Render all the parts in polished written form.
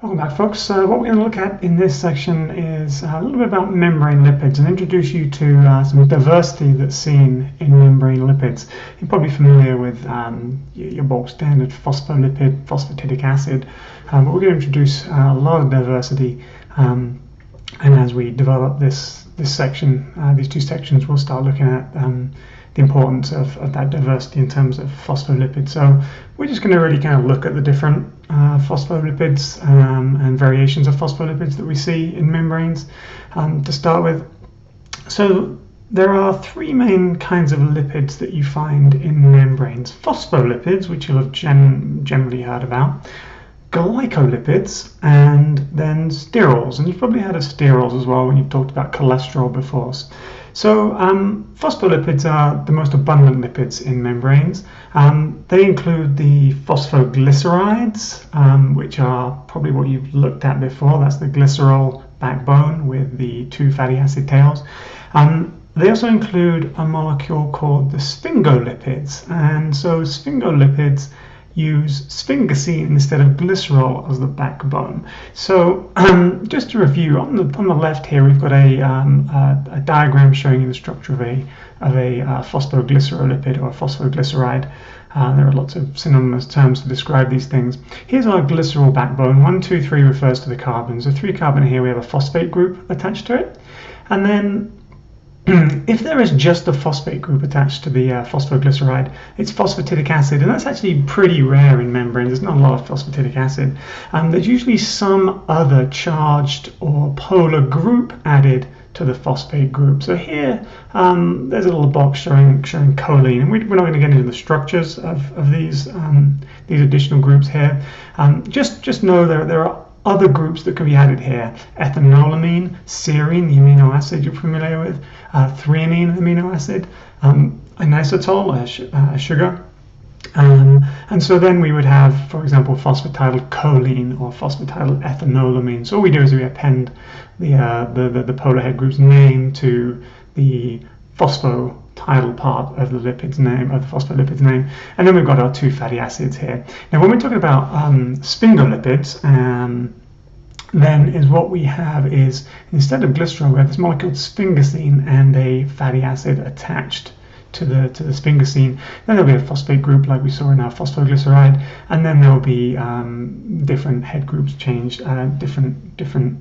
Welcome back, folks. What we're going to look at in this section is a little bit about membrane lipids and introduce you to some diversity that's seen in membrane lipids. You're probably familiar with your bulk standard phospholipid, phosphatidic acid, but we're going to introduce a lot of diversity, and as we develop this section, these two sections, we'll start looking at the importance of that diversity in terms of phospholipids. So we're just going to really kind of look at the different phospholipids and variations of phospholipids that we see in membranes to start with. So there are three main kinds of lipids that you find in membranes. Phospholipids, which you'll have generally heard about, glycolipids, and then sterols. And you've probably heard of sterols as well when you've talked about cholesterol before. So phospholipids are the most abundant lipids in membranes. They include the phosphoglycerides, which are probably what you've looked at before. That's the glycerol backbone with the two fatty acid tails. They also include a molecule called the sphingolipids. And so sphingolipids use sphingosine instead of glycerol as the backbone. So just to review, on the left here we've got a diagram showing you the structure of a phosphoglycerolipid or a phosphoglyceride. There are lots of synonymous terms to describe these things. Here's our glycerol backbone. 1, 2, 3 refers to the carbons. So 3 carbon here, we have a phosphate group attached to it. And then if there is just a phosphate group attached to the phosphoglyceride, it's phosphatidic acid, and that's actually pretty rare in membranes. There's not a lot of phosphatidic acid. There's usually some other charged or polar group added to the phosphate group. So here, there's a little box showing choline, and we're not going to get into the structures of these additional groups here. Just know there are other groups that can be added here: ethanolamine, serine, the amino acid you're familiar with, threonine, amino acid, inositol, a sugar. And so then we would have, for example, phosphatidylcholine or phosphatidylethanolamine. So all we do is we append the polar head group's name to the phosphatidyl part of the lipid's name, of the phospholipid's name, and then we've got our two fatty acids here. Now, when we're talking about sphingolipids, then is what we have is, instead of glycerol, we have this molecule sphingosine and a fatty acid attached to the sphingosine. Then there'll be a phosphate group like we saw in our phosphoglyceride, and then there'll be different head groups changed, different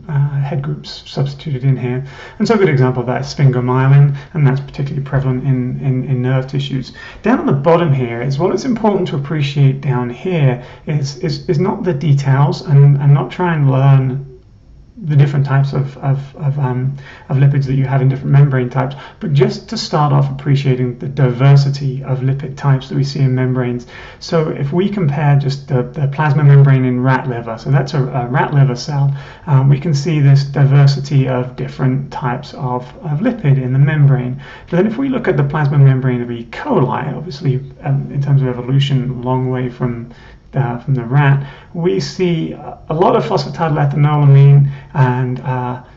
head groups substituted in here. And so a good example of that is sphingomyelin, and that's particularly prevalent in nerve tissues. Down at the bottom here is what is important to appreciate. Down here is not the details, and not try and learn the different types of lipids that you have in different membrane types, but just to start off appreciating the diversity of lipid types that we see in membranes. So if we compare just the plasma membrane in rat liver, so that's a rat liver cell, we can see this diversity of different types of lipid in the membrane. But then if we look at the plasma membrane of E. coli, obviously in terms of evolution, a long way from the rat, we see a lot of phosphatidylethanolamine and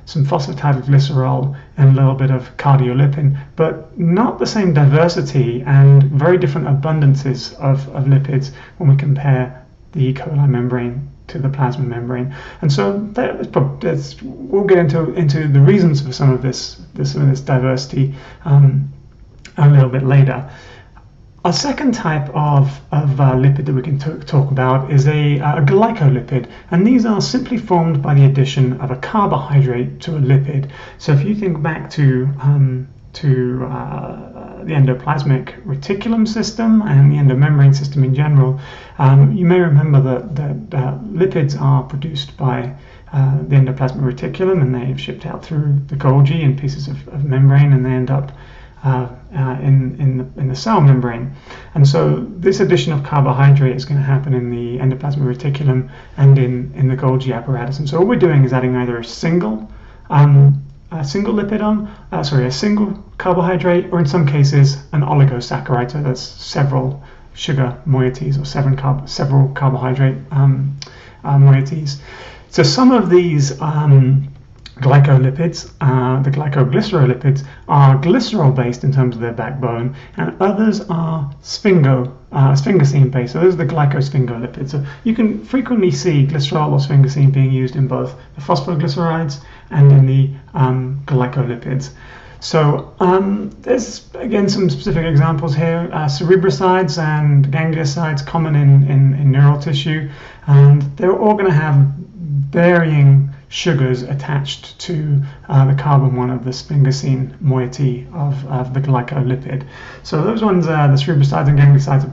some phosphatidylglycerol and a little bit of cardiolipin, but not the same diversity and very different abundances of lipids when we compare the E. coli membrane to the plasma membrane. And so we'll get into the reasons for some of this diversity a little bit later. A second type of lipid that we can talk about is a glycolipid, and these are simply formed by the addition of a carbohydrate to a lipid. So if you think back to the endoplasmic reticulum system and the endomembrane system in general, you may remember that lipids are produced by the endoplasmic reticulum, and they're shipped out through the Golgi in pieces of membrane, and they end up in the cell membrane. And so this addition of carbohydrate is going to happen in the endoplasmic reticulum and in the Golgi apparatus. And so what we're doing is adding either a single lipid a single carbohydrate, or in some cases an oligosaccharide. So that's several sugar moieties or several carbohydrate moieties. So some of these Glycolipids, the glycoglycerolipids, are glycerol-based in terms of their backbone, and others are sphingosine-based. So those are the glycosphingolipids. So you can frequently see glycerol or sphingosine being used in both the phosphoglycerides and in the glycolipids. So there's again some specific examples here. Cerebrosides and gangliosides, common in neural tissue, and they're all going to have varying sugars attached to the carbon one of the sphingosine moiety of the glycolipid. So those ones, the cerebrosides and gangliosides, are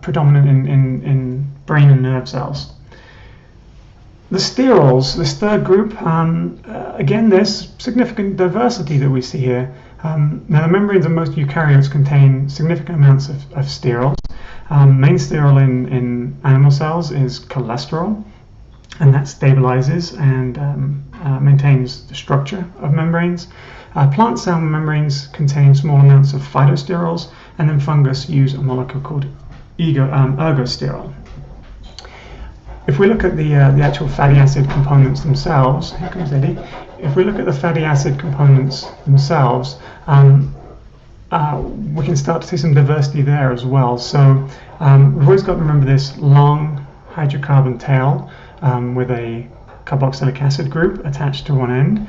predominant in brain and nerve cells. The sterols, this third group, again, there's significant diversity that we see here. Now, the membranes of most eukaryotes contain significant amounts of sterols. Main sterol in animal cells is cholesterol, and that stabilizes and maintains the structure of membranes. Plant cell membranes contain small amounts of phytosterols, and then fungus use a molecule called ergosterol. If we look at the actual fatty acid components themselves, here comes Eddie. If we look at the fatty acid components themselves, we can start to see some diversity there as well. So we've always got to remember this long hydrocarbon tail with a carboxylic acid group attached to one end.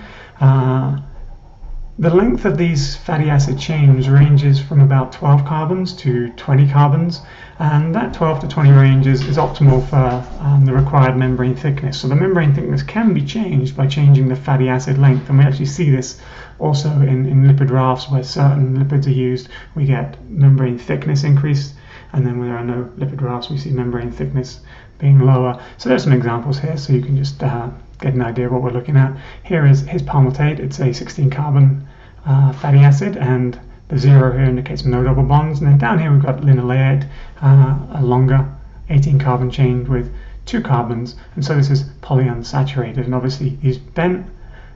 The length of these fatty acid chains ranges from about 12 carbons to 20 carbons, and that 12 to 20 range is optimal for the required membrane thickness. So the membrane thickness can be changed by changing the fatty acid length, and we actually see this also in lipid rafts where certain lipids are used. We get membrane thickness increased, and then when there are no lipid rafts, we see membrane thickness being lower. So there's some examples here, so you can just get an idea of what we're looking at. Here is palmitate. It's a 16 carbon fatty acid, and the 0 here indicates no double bonds. And then down here we've got linoleic, a longer 18 carbon chain with 2 carbons, and so this is polyunsaturated, and obviously these bent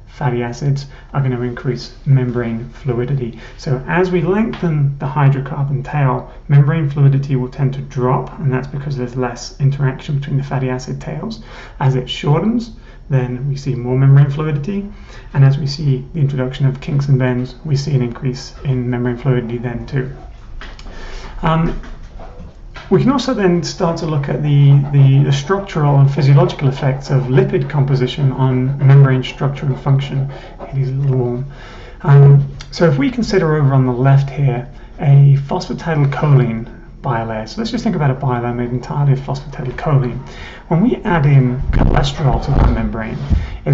fatty acids are going to increase membrane fluidity. So as we lengthen the hydrocarbon tail, membrane fluidity will tend to drop, and that's because there's less interaction between the fatty acid tails. As it shortens, then we see more membrane fluidity, and as we see the introduction of kinks and bends, we see an increase in membrane fluidity then too. We can also then start to look at the structural and physiological effects of lipid composition on membrane structure and function. It is a little warm. So if we consider over on the left here a phosphatidylcholine bilayer. So let's just think about a bilayer made entirely of phosphatidylcholine. When we add in cholesterol to the membrane,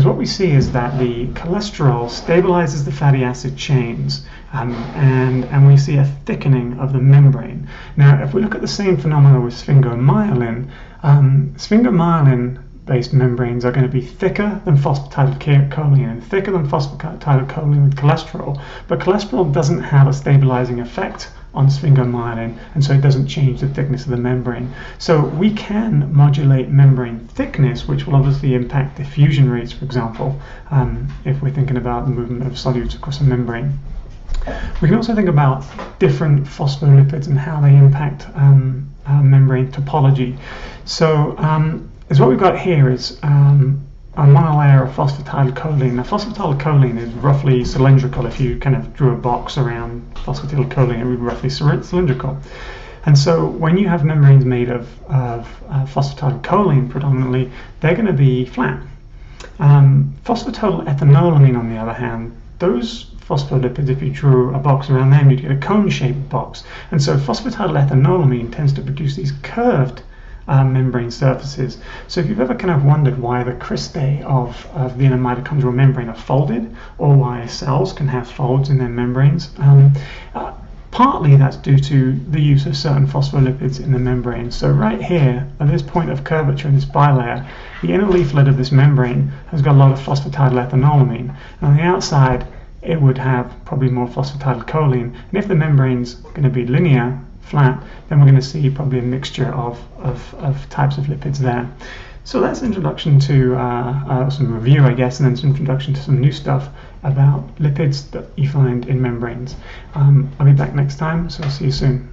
what we see is that the cholesterol stabilizes the fatty acid chains, and we see a thickening of the membrane. Now, if we look at the same phenomena with sphingomyelin, sphingomyelin-based membranes are going to be thicker than phosphatidylcholine and thicker than phosphatidylcholine with cholesterol, but cholesterol doesn't have a stabilizing effect on sphingomyelin, and so it doesn't change the thickness of the membrane. So we can modulate membrane thickness, which will obviously impact diffusion rates, for example, if we're thinking about the movement of solutes across a membrane. We can also think about different phospholipids and how they impact membrane topology. So what we've got here is a monolayer of phosphatidylcholine. Now, phosphatidylcholine is roughly cylindrical. If you kind of drew a box around phosphatidylcholine, it would be roughly cylindrical. And so when you have membranes made of phosphatidylcholine predominantly, they're going to be flat. Phosphatidylethynolamine, on the other hand, those phospholipids, if you drew a box around them, you'd get a cone-shaped box. And so phosphatidylethynolamine tends to produce these curved membrane surfaces. So if you've ever kind of wondered why the cristae of the inner mitochondrial membrane are folded, or why cells can have folds in their membranes, partly that's due to the use of certain phospholipids in the membrane. So right here, at this point of curvature in this bilayer, the inner leaflet of this membrane has got a lot of phosphatidylethynolamine, and on the outside it would have probably more phosphatidylcholine. And if the membrane's going to be linear, flat, then we're going to see probably a mixture of types of lipids there. So that's an introduction to some review, I guess, and then some introduction to some new stuff about lipids that you find in membranes. I'll be back next time, so I'll see you soon.